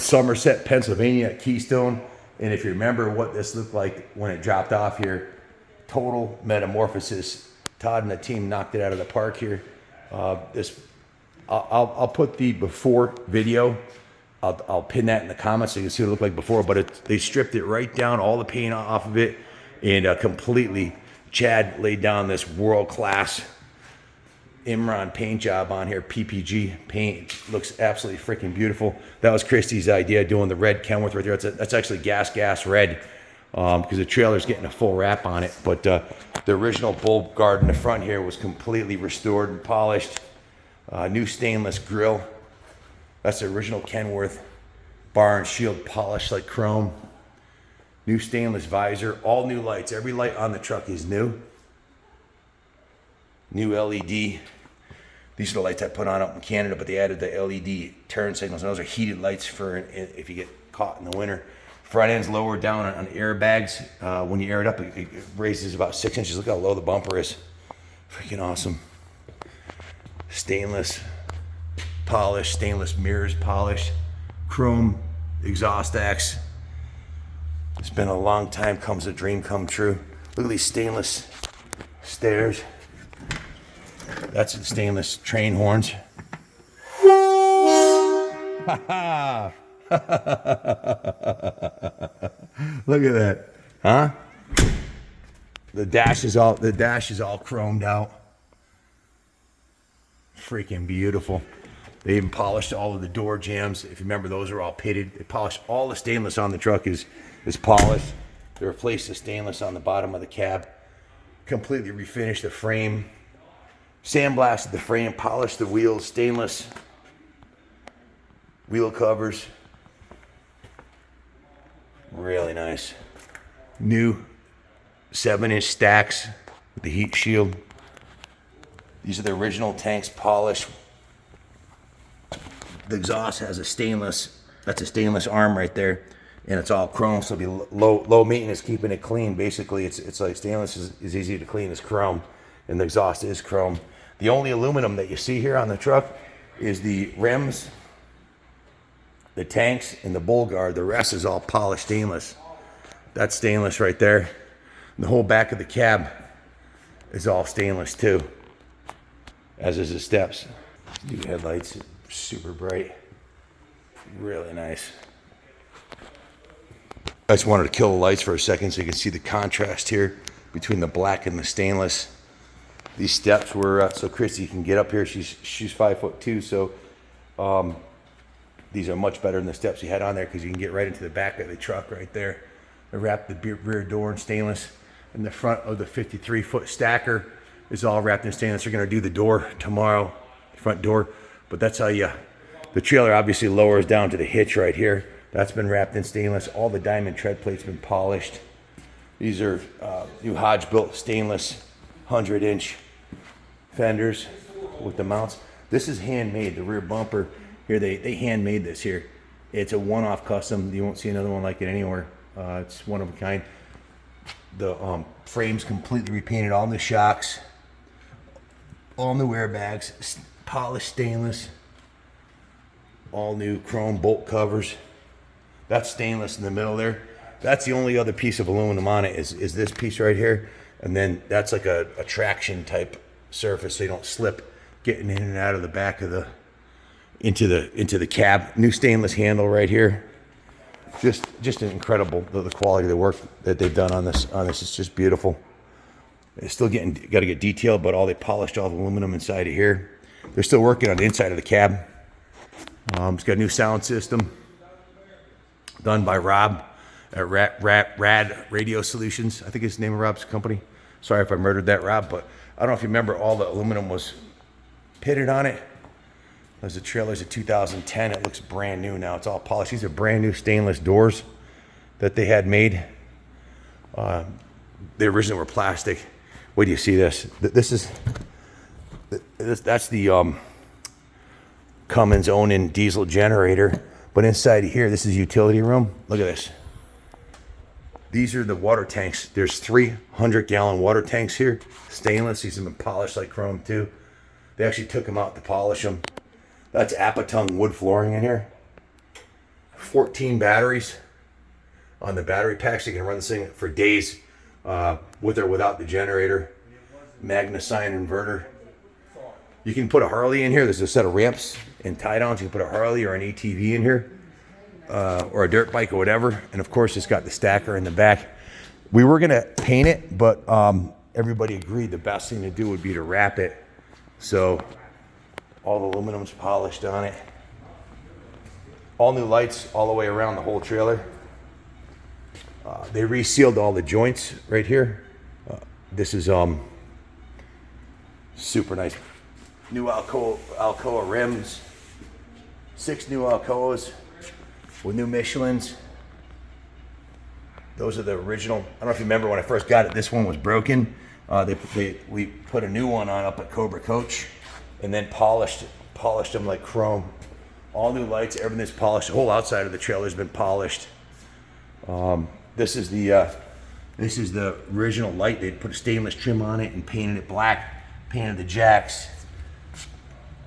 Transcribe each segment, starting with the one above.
Somerset, Pennsylvania at Keystone. And if you remember what this looked like when it dropped off here, total metamorphosis. Todd and the team knocked it out of the park here. I'll put the before video. I'll pin that in the comments so you can see what it looked like before. But they stripped it right down, all the paint off of it, and completely. Chad laid down this world-class Imron paint job on here. PPG paint. Looks absolutely freaking beautiful. That was Christy's idea, doing the red Kenworth right there. That's actually gas red, because the trailer's getting a full wrap on it. But the original bull guard in the front here was completely restored and polished. New stainless grill. That's the original Kenworth. Bar and shield polished like chrome. New stainless visor. All new lights. Every light on the truck is new. New LED. These are the lights I put on up in Canada, but they added the LED turn signals. And those are heated lights for if you get caught in the winter. Front end's lower down on airbags. When you air it up, it raises about 6 inches. Look how low the bumper is. Freaking awesome. Stainless polished, stainless mirrors polished, chrome exhaust axe. It's been a long time, comes a dream come true. Look at these stainless stairs. That's the stainless train horns. Look at that, huh? The dash is all chromed out. Freaking beautiful. They even polished all of the door jambs. If you remember, those are all pitted. They polished all the stainless on the truck is polished. They replaced the stainless on the bottom of the cab. Completely refinished the frame. Sandblasted the frame, polished the wheels, stainless wheel covers. Really nice. New 7-inch stacks with the heat shield. These are the original tanks polished. The exhaust has a stainless, that's a stainless arm right there, and it's all chrome, so it'll be low maintenance, keeping it clean. Basically, it's like stainless is easy to clean as chrome, and the exhaust is chrome. The only aluminum that you see here on the truck is the rims, the tanks, and the bull guard. The rest is all polished stainless. That's stainless right there. And the whole back of the cab is all stainless too, as is the steps. New headlights, super bright, really nice. I just wanted to kill the lights for a second so you can see the contrast here between the black and the stainless. These steps were so Christy can get up here. She's 5'2", so these are much better than the steps you had on there, because you can get right into the back of the truck right there. They wrapped the rear door in stainless, and the front of the 53-foot stacker is all wrapped in stainless. They're going to do the door tomorrow, the front door, but that's how the trailer obviously lowers down to the hitch right here. That's been wrapped in stainless. All the diamond tread plates been polished. These are new Hodge built stainless 100-inch fenders with the mounts. This is handmade. The rear bumper here, they handmade this here. It's a one-off custom. You won't see another one like it anywhere. It's one of a kind. The frame's completely repainted. All the shocks, all new airbags, polished stainless, all new chrome bolt covers. That's stainless in the middle there. That's the only other piece of aluminum on it is this piece right here. And then that's like a traction type surface, so you don't slip getting in and out of the back of the into the cab. New stainless handle right here. Just an incredible the quality of the work that they've done on this. It's just beautiful. It's still got to get detailed, but they polished all the aluminum inside of here. They're still working on the inside of the cab. It's got a new sound system done by Rob at Rad Radio Solutions. I think it's the name of Rob's company. Sorry if I murdered that, Rob, but I don't know if you remember, all the aluminum was pitted on it. As the trailer's a 2010, it looks brand new now. It's all polished. These are brand new stainless doors that they had made. They originally were plastic. Wait do you see this? That's the Cummins Onan diesel generator. But inside of here, this is utility room. Look at this. These are the water tanks. There's 300-gallon water tanks here. Stainless. These have been polished like chrome too. They actually took them out to polish them. That's Apatong wood flooring in here. 14 batteries on the battery pack, so you can run this thing for days with or without the generator. Magna-Sign inverter. You can put a Harley in here. There's a set of ramps and tie downs. You can put a Harley or an ATV in here, or a dirt bike or whatever. And of course, it's got the stacker in the back. We were gonna paint it, but everybody agreed the best thing to do would be to wrap it. So all the aluminum's polished on it. All new lights all the way around the whole trailer. They resealed all the joints right here. This is super nice. New Alcoa rims. 6 new Alcoas with new Michelins. Those are the original. I don't know if you remember when I first got it, this one was broken. We put a new one on up at Cobra Coach and then polished them like chrome. All new lights, everything's polished. The whole outside of the trailer's been polished. This is the original light. They put a stainless trim on it and painted it black. Painted the jacks.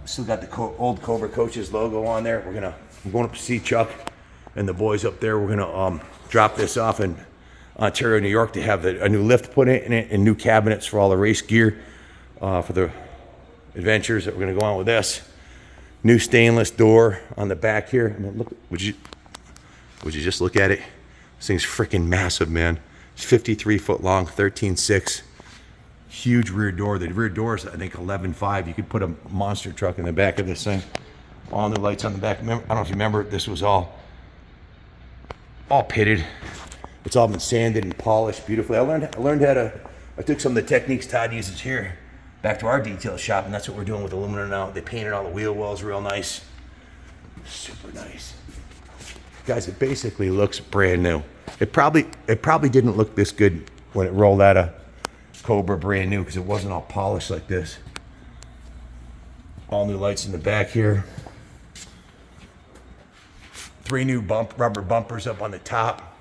Still got the old Cobra Coach's logo on there. I'm going up to see Chuck and the boys up there. We're gonna drop this off in Ontario, New York, to have a new lift put in it and new cabinets for all the race gear for the adventures that we're gonna go on with this. New stainless door on the back here. I mean, look, would you just look at it? This thing's freaking massive, man. It's 53 foot long, 13.6. Huge rear door. The rear door is, I think, 11.5. You could put a monster truck in the back of this thing. All new lights on the back. Remember, I don't know if you remember, this was all pitted. It's all been sanded and polished beautifully. I learned how to. I took some of the techniques Todd uses here back to our detail shop, and that's what we're doing with aluminum now. They painted all the wheel wells real nice. Super nice. Guys, it basically looks brand new. It probably didn't look this good when it rolled out of Cobra brand new, because it wasn't all polished like this. All new lights in the back here. 3 new rubber bumpers up on the top.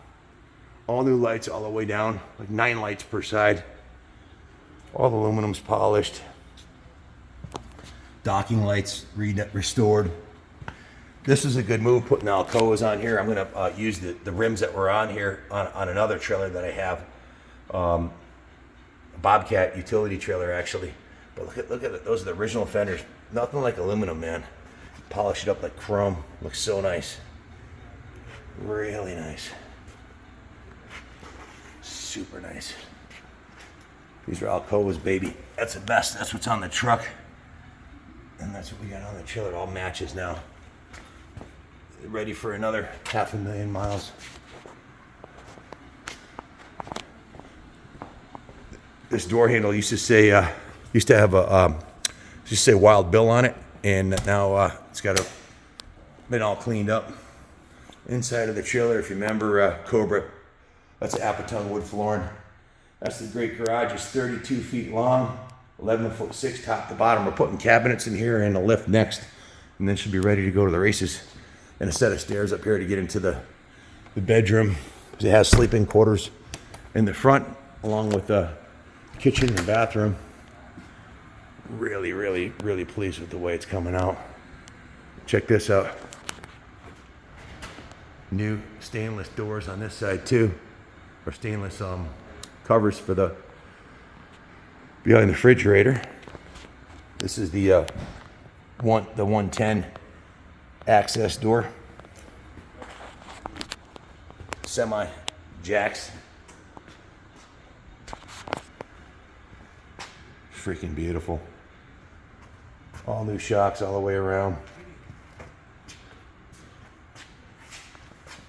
All new lights all the way down, like 9 lights per side. All the aluminum's polished. Docking lights restored. This is a good move, putting the Alcoas on here. I'm gonna use the rims that were on here on another trailer that I have. A Bobcat utility trailer, actually. But look at it. Those are the original fenders. Nothing like aluminum, man. Polish it up like chrome. Looks so nice. Really nice. Super nice. These are Alcoas, baby. That's the best. That's what's on the truck. And that's what we got on the trailer. It all matches now. Ready for another 500,000 miles. This door handle used to say Wild Bill on it, and now it's been all cleaned up. Inside of the trailer, if you remember, Cobra, that's Apatone wood flooring. That's the great garage. It's 32 feet long, 11'6" top to bottom. We're putting cabinets in here and a lift next, and then should be ready to go to the races. And a set of stairs up here to get into the bedroom. It has sleeping quarters in the front, along with the kitchen and bathroom. Really, really, really pleased with the way it's coming out. Check this out. New stainless doors on this side too, or stainless covers for the behind the refrigerator. This is the 110 access door. Semi jacks. Freaking beautiful. All new shocks all the way around.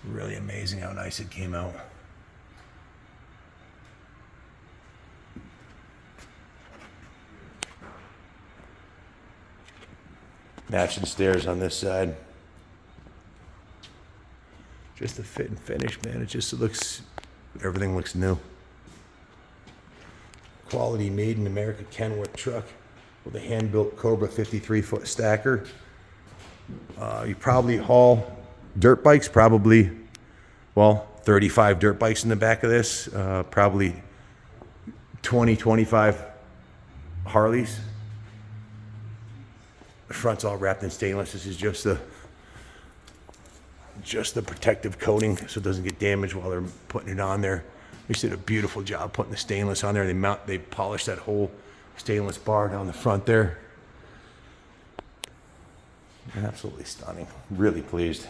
Really amazing how nice it came out. Matching stairs on this side. Just the fit and finish, man. Everything looks new. Quality made in America Kenworth truck with a hand-built Cobra 53-foot stacker. You probably haul dirt bikes, 35 dirt bikes in the back of this, probably 20, 25 Harleys. The front's all wrapped in stainless. This is just the just the protective coating so it doesn't get damaged while they're putting it on there. They did a beautiful job putting the stainless on there. They polished that whole stainless bar down the front there. Absolutely stunning. Really pleased.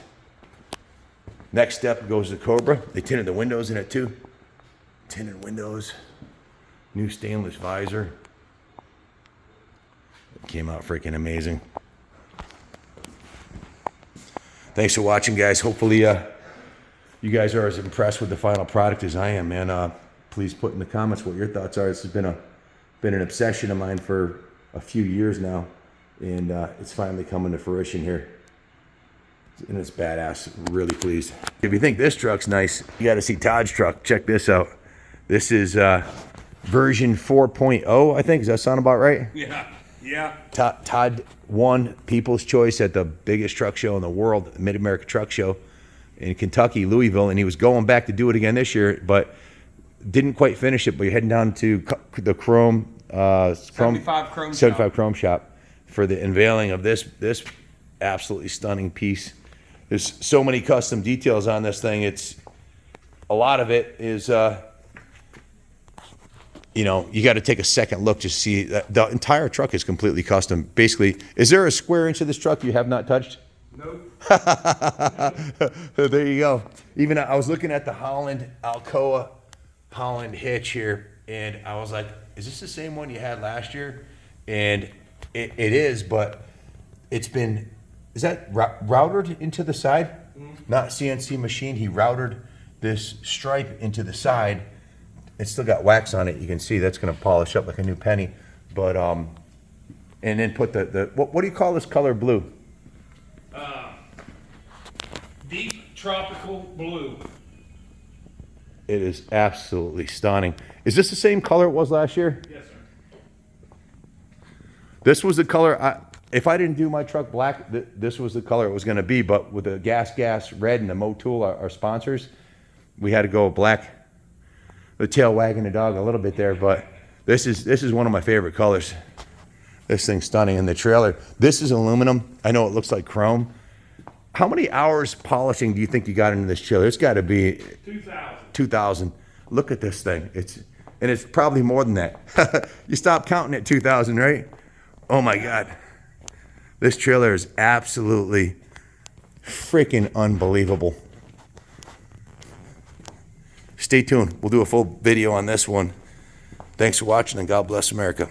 Next step goes to COBRA. They tinted the windows in it too. Tinted windows. New stainless visor. It came out freaking amazing. Thanks for watching, guys. Hopefully you guys are as impressed with the final product as I am, man. Please put in the comments what your thoughts are. This has been an obsession of mine for a few years now, and it's finally coming to fruition here. And it's badass. Really pleased. If you think this truck's nice, you got to see Todd's truck. Check this out. This is version 4.0, I think. Does that sound about right? Yeah. Yeah. Todd won People's Choice at the biggest truck show in the world, the Mid-America Truck Show in Kentucky, Louisville, and he was going back to do it again this year, but didn't quite finish it. But you're heading down to the 75 Chrome shop for the unveiling of this absolutely stunning piece. There's so many custom details on this thing. It's a lot of it is you know, you got to take a second look to see that the entire truck is completely custom. Basically, is there a square inch of this truck you have not touched? Nope. There you go. Even I was looking at the Holland Alcoa Holland hitch here, and I was like, is this the same one you had last year? And it is, but it's been, is that routed into the side? Not CNC machine. He routed this stripe into the side. It's still got wax on it. You can see that's going to polish up like a new penny. But and then put the what do you call this color blue? Deep tropical blue. It is absolutely stunning. Is this the same color it was last year? Yes, sir. This was the color. If I didn't do my truck black, this was the color it was going to be. But with the gas red and the Motul, our sponsors, we had to go black. The tail wagging the dog a little bit there, but this is one of my favorite colors. This thing's stunning. And the trailer, this is aluminum. I know it looks like chrome. How many hours polishing do you think you got into this trailer? It's got to be 2,000. Look at this thing. It's probably more than that. You stop counting at 2,000, right? Oh my God. This trailer is absolutely freaking unbelievable. Stay tuned. We'll do a full video on this one. Thanks for watching, and God bless America.